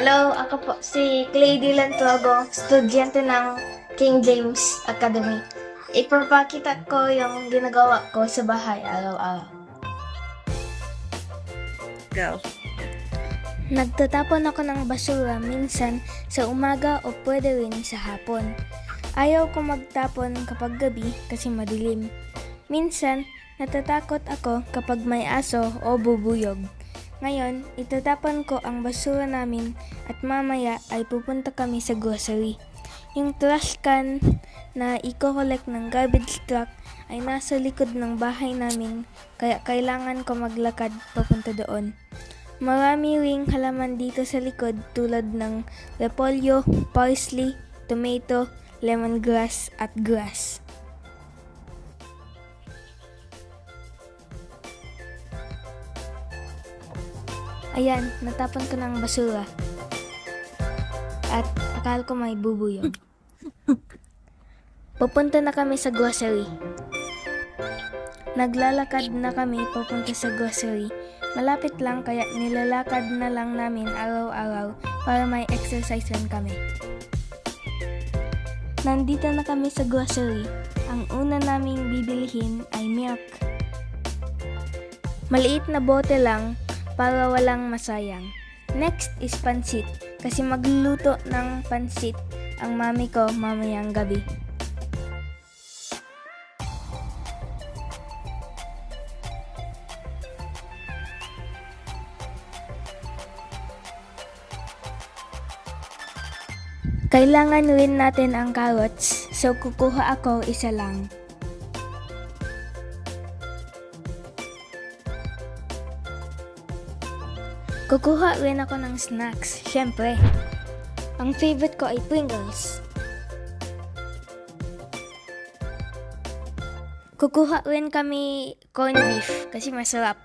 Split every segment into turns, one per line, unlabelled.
Hello, ako po si Clay Dylan Tuago, estudyante ng King James Academy. Ipapakita ko yung ginagawa ko sa bahay araw-araw.
Go.
Nagtatapon ako ng basura minsan sa umaga o pwede rin sa hapon. Ayaw ko magtapon kapag gabi kasi madilim. Minsan, natatakot ako kapag may aso o bubuyog. Ngayon, itatapon ko ang basura namin at mamaya ay pupunta kami sa grocery. Yung trash can na i-collect ng garbage truck ay nasa likod ng bahay namin kaya kailangan ko maglakad papunta doon. Marami ring halaman dito sa likod tulad ng repolyo, parsley, tomato, lemongrass at grass. Ayan, natapon ko ng basura. At akala ko may bubuyog. Pupunta na kami sa grocery. Naglalakad na kami papunta sa grocery. Malapit lang kaya nilalakad na lang namin araw-araw para may exercise rin kami. Nandito na kami sa grocery. Ang una naming bibilihin ay milk. Maliit na bote lang para walang masayang. Next is pansit kasi magluluto ng pansit ang mami ko mamayang gabi. Kailangan rin natin ang carrots, so kukuha ako isa lang. Kukuha rin ako ng snacks, syempre. Ang favorite ko ay Pringles. Kukuha rin kami corned beef kasi masarap.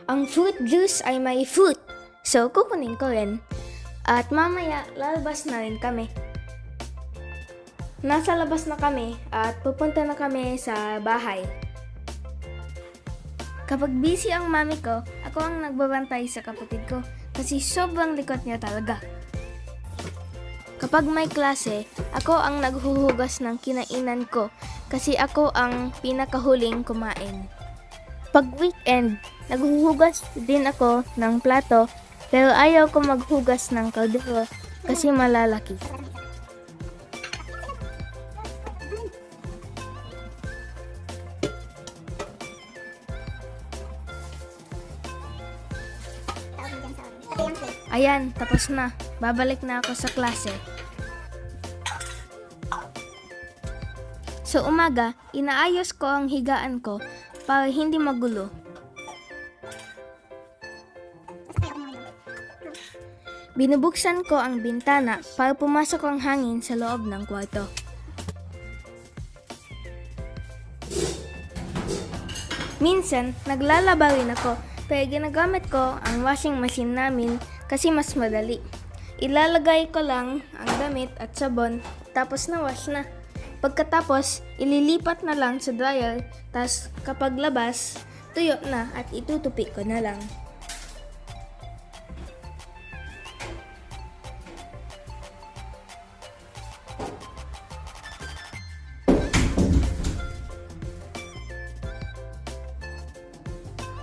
Ang fruit juice ay may fruit, so kukunin ko rin. At mamaya, lalabas na rin kami. Nasa labas na kami at pupunta na kami sa bahay. Kapag busy ang mami ko, ako ang nagbabantay sa kapatid ko kasi sobrang likot niya talaga. Kapag may klase, ako ang naghuhugas ng kinainan ko kasi ako ang pinakahuling kumain. Pag weekend, naghuhugas din ako ng plato pero ayaw ko maghugas ng kaldero kasi malalaki. Ayan, tapos na. Babalik na ako sa klase. Sa umaga, inaayos ko ang higaan ko para hindi magulo. Binubuksan ko ang bintana para pumasok ang hangin sa loob ng kwarto. Minsan, naglalaba rin ako pero ginagamit ko ang washing machine namin kasi mas madali. Ilalagay ko lang ang damit at sabon, tapos na wash na. Pagkatapos, ililipat na lang sa dryer, tapos kapag labas, tuyo na at itutupi ko na lang.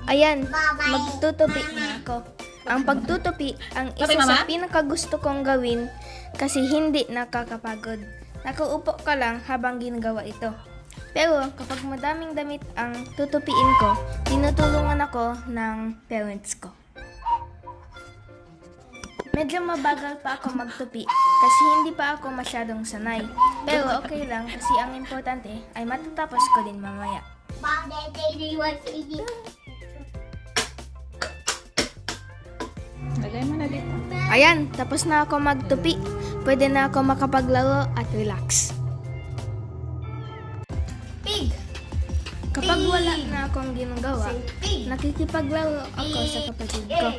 Ayan, magtutupi na ako. Ang pagtutupi ang isa sa pinakagusto kong gawin kasi hindi nakakapagod. Nakaupo ka lang habang ginagawa ito. Pero kapag madaming damit ang tutupiin ko, tinutulungan ako ng parents ko. Medyo mabagal pa ako magtupi kasi hindi pa ako masyadong sanay. Pero okay lang kasi ang importante ay matatapos ko din mamaya.
Lagay mo na dito.
Ayan, tapos na ako magtupi. Pwede na ako makapaglaro at relax. Pig! Kapag wala na akong ginagawa, nakikipaglaro ako sa kapatid ko.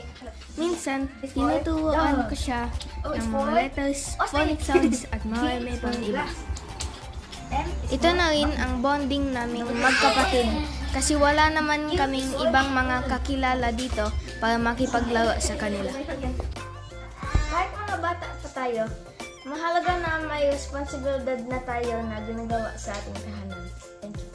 Minsan, tinuturuan ko siya ng mga letters, phonic sounds at marami pang iba. Ito na rin ang bonding naming magkapatid Kasi wala naman kaming ibang mga kakilala dito para makipaglaro sa kanila. Kahit mga bata pa tayo, mahalaga na may responsibilidad na tayo na ginagawa sa ating tahanan. Thank you.